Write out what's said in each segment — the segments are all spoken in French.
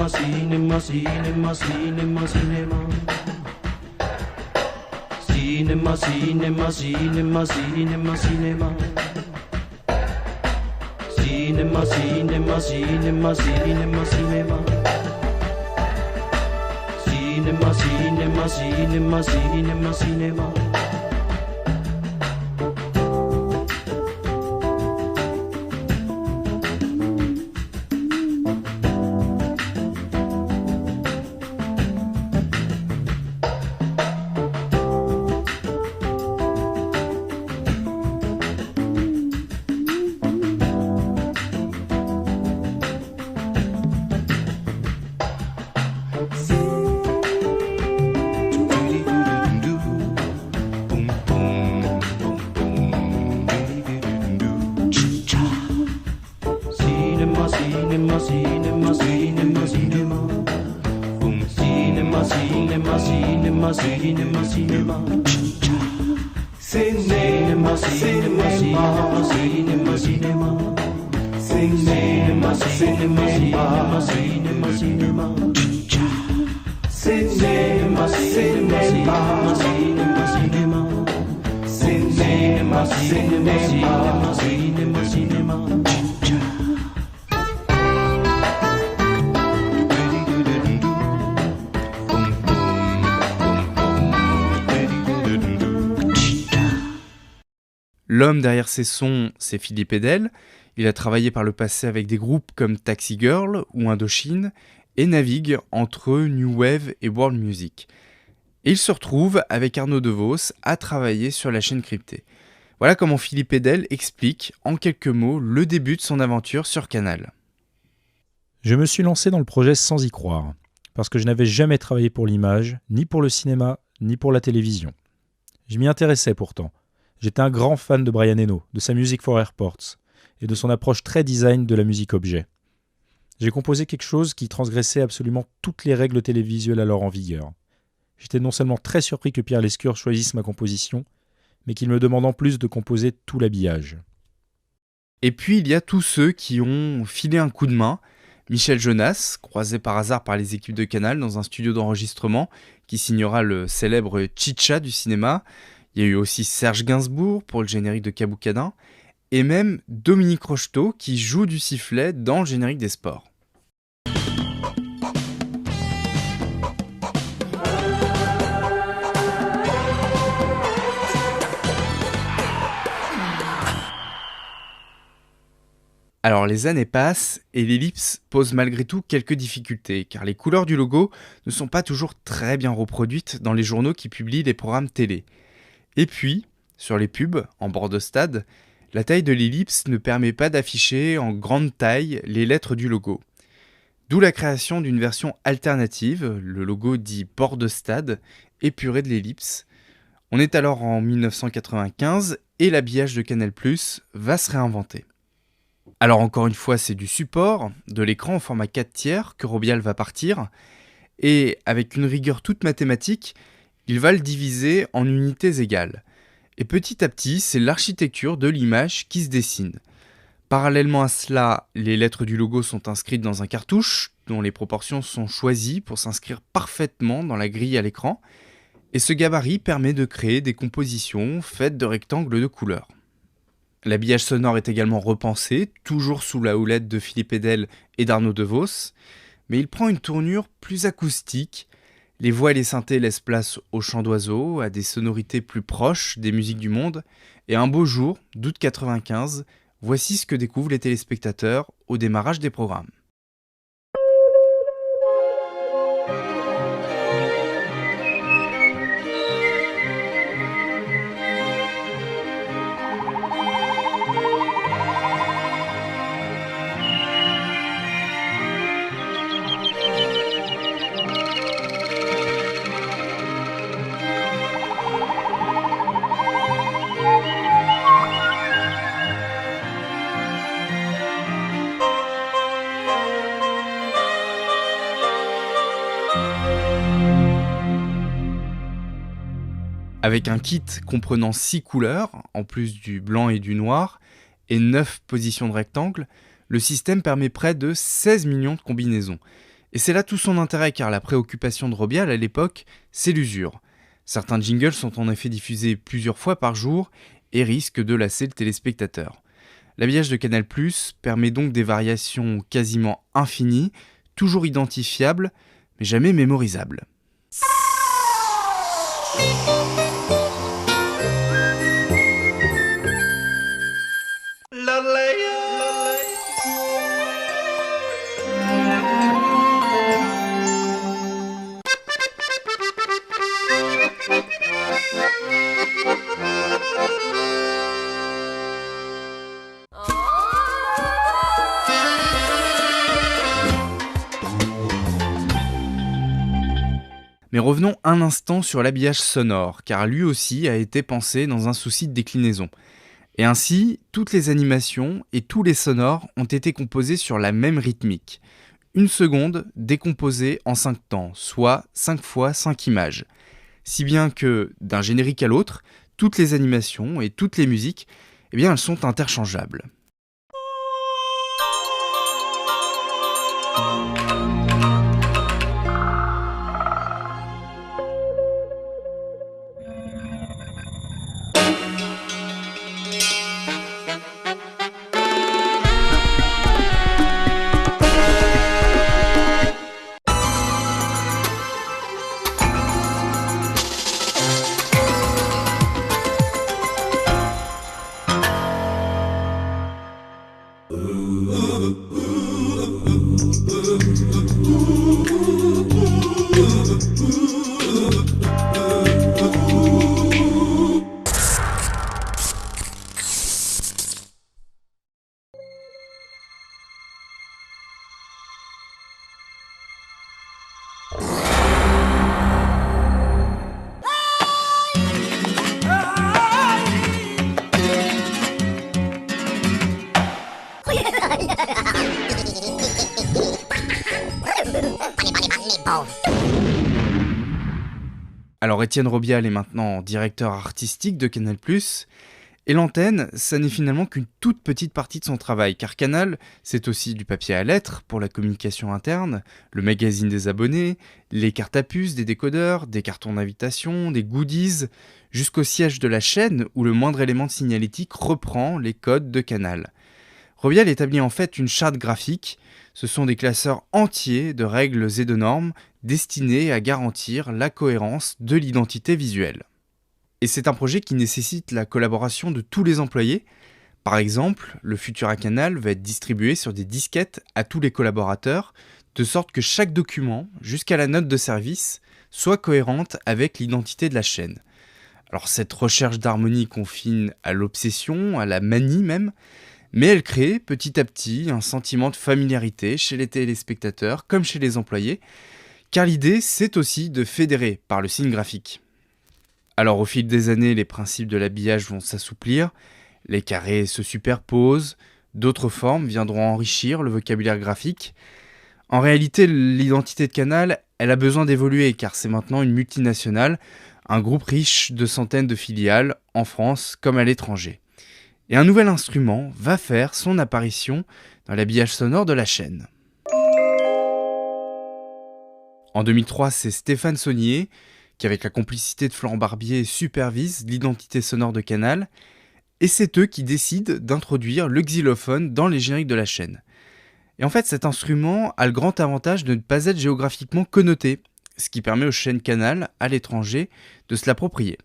Cinema, cinema, cinema, cinema, cinema. Cinema, cinema, cinema, cinema, cinema. Cinema, cinema, cinema, cinema, cinema. Cinema, cinema, cinema, cinema, cinema. Cinema, cinema, cinema, cinema. Cinema, cinema, cinema, cinema, cinema. Cinema, cinema, cinema, cinema, cinema. Cinema, cinema, cinema, cinema, cinema. Cinema, cinema, cinema, cinema, cinema. Cinema, cinema, cinema, cinema. L'homme derrière ces sons, c'est Philippe Eidel. Il a travaillé par le passé avec des groupes comme Taxi Girl ou Indochine et navigue entre New Wave et World Music. Et il se retrouve avec Arnaud DeVos à travailler sur la chaîne cryptée. Voilà comment Philippe Eidel explique en quelques mots le début de son aventure sur Canal. Je me suis lancé dans le projet sans y croire, parce que je n'avais jamais travaillé pour l'image, ni pour le cinéma, ni pour la télévision. Je m'y intéressais pourtant. J'étais un grand fan de Brian Eno, de sa Music for Airports, et de son approche très design de la musique objet. J'ai composé quelque chose qui transgressait absolument toutes les règles télévisuelles alors en vigueur. J'étais non seulement très surpris que Pierre Lescure choisisse ma composition, mais qu'il me demande en plus de composer tout l'habillage. Et puis il y a tous ceux qui ont filé un coup de main. Michel Jonas, croisé par hasard par les équipes de Canal dans un studio d'enregistrement, qui signera le célèbre Chicha du cinéma. Il y a eu aussi Serge Gainsbourg pour le générique de Caboucadin, et même Dominique Rocheteau qui joue du sifflet dans le générique des sports. Alors les années passent et l'ellipse pose malgré tout quelques difficultés, car les couleurs du logo ne sont pas toujours très bien reproduites dans les journaux qui publient les programmes télé. Et puis, sur les pubs, en bord de stade, la taille de l'ellipse ne permet pas d'afficher en grande taille les lettres du logo. D'où la création d'une version alternative, le logo dit bord de stade, épuré de l'ellipse. On est alors en 1995 et l'habillage de Canal+ va se réinventer. Alors encore une fois, c'est du support, de l'écran au format 4/3 que Robial va partir, et avec une rigueur toute mathématique, il va le diviser en unités égales. Et petit à petit, c'est l'architecture de l'image qui se dessine. Parallèlement à cela, les lettres du logo sont inscrites dans un cartouche, dont les proportions sont choisies pour s'inscrire parfaitement dans la grille à l'écran, et ce gabarit permet de créer des compositions faites de rectangles de couleurs. L'habillage sonore est également repensé, toujours sous la houlette de Philippe Edel et d'Arnaud DeVos, mais il prend une tournure plus acoustique. Les voix et les synthés laissent place aux chants d'oiseaux, à des sonorités plus proches des musiques du monde, et un beau jour, d'août 95, voici ce que découvrent les téléspectateurs au démarrage des programmes. Avec un kit comprenant 6 couleurs, en plus du blanc et du noir, et 9 positions de rectangle, le système permet près de 16 millions de combinaisons. Et c'est là tout son intérêt car la préoccupation de Robial à l'époque, c'est l'usure. Certains jingles sont en effet diffusés plusieurs fois par jour et risquent de lasser le téléspectateur. L'habillage de Canal+ permet donc des variations quasiment infinies, toujours identifiables, mais jamais mémorisables. Mais revenons un instant sur l'habillage sonore, car lui aussi a été pensé dans un souci de déclinaison. Et ainsi, toutes les animations et tous les sonores ont été composés sur la même rythmique. 1 seconde décomposée en 5 temps, soit 5 fois 5 images. Si bien que, d'un générique à l'autre, toutes les animations et toutes les musiques, eh bien, elles sont interchangeables. Alors Étienne Robial est maintenant directeur artistique de Canal+, et l'antenne, ça n'est finalement qu'une toute petite partie de son travail, car Canal, c'est aussi du papier à lettres pour la communication interne, le magazine des abonnés, les cartes à puce, des décodeurs, des cartons d'invitation, des goodies, jusqu'au siège de la chaîne où le moindre élément de signalétique reprend les codes de Canal. Robial établit en fait une charte graphique. Ce sont des classeurs entiers de règles et de normes destinés à garantir la cohérence de l'identité visuelle. Et c'est un projet qui nécessite la collaboration de tous les employés. Par exemple, le Futura Canal va être distribué sur des disquettes à tous les collaborateurs, de sorte que chaque document, jusqu'à la note de service, soit cohérente avec l'identité de la chaîne. Alors cette recherche d'harmonie confine à l'obsession, à la manie même, mais elle crée petit à petit un sentiment de familiarité chez les téléspectateurs comme chez les employés, car l'idée c'est aussi de fédérer par le signe graphique. Alors au fil des années, les principes de l'habillage vont s'assouplir, les carrés se superposent, d'autres formes viendront enrichir le vocabulaire graphique. En réalité, l'identité de Canal, elle a besoin d'évoluer car c'est maintenant une multinationale, un groupe riche de centaines de filiales en France comme à l'étranger. Et un nouvel instrument va faire son apparition dans l'habillage sonore de la chaîne. En 2003, c'est Stéphane Saunier qui, avec la complicité de Florent Barbier, supervise l'identité sonore de Canal. Et c'est eux qui décident d'introduire le xylophone dans les génériques de la chaîne. Et en fait, cet instrument a le grand avantage de ne pas être géographiquement connoté, ce qui permet aux chaînes Canal à l'étranger de se l'approprier.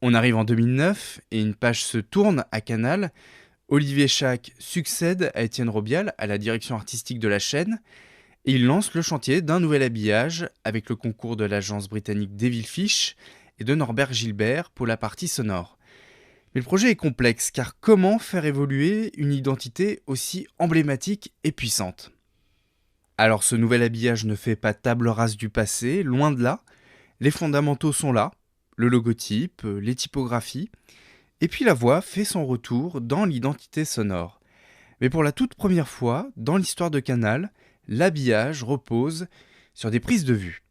On arrive en 2009 et une page se tourne à Canal. Olivier Schack succède à Étienne Robial à la direction artistique de la chaîne et il lance le chantier d'un nouvel habillage avec le concours de l'agence britannique Devilfish et de Norbert Gilbert pour la partie sonore. Mais le projet est complexe car comment faire évoluer une identité aussi emblématique et puissante ? Alors ce nouvel habillage ne fait pas table rase du passé, loin de là. Les fondamentaux sont là, le logotype, les typographies, et puis la voix fait son retour dans l'identité sonore. Mais pour la toute première fois, dans l'histoire de Canal, l'habillage repose sur des prises de vue.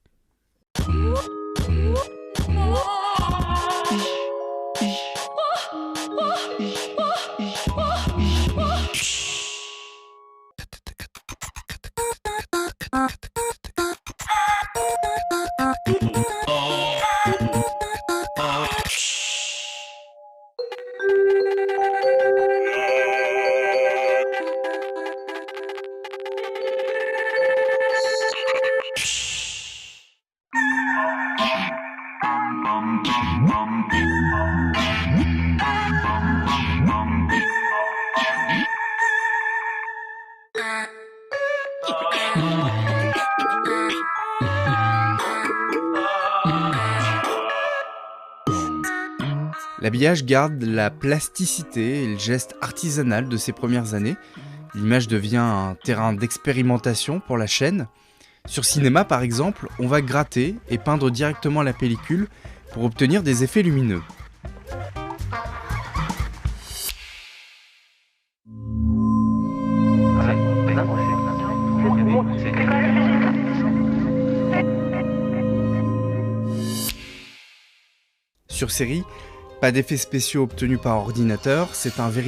L'habillage garde la plasticité et le geste artisanal de ses premières années. L'image devient un terrain d'expérimentation pour la chaîne. Sur cinéma, par exemple, on va gratter et peindre directement la pellicule pour obtenir des effets lumineux. Sur série, pas d'effets spéciaux obtenus par ordinateur, c'est un véritable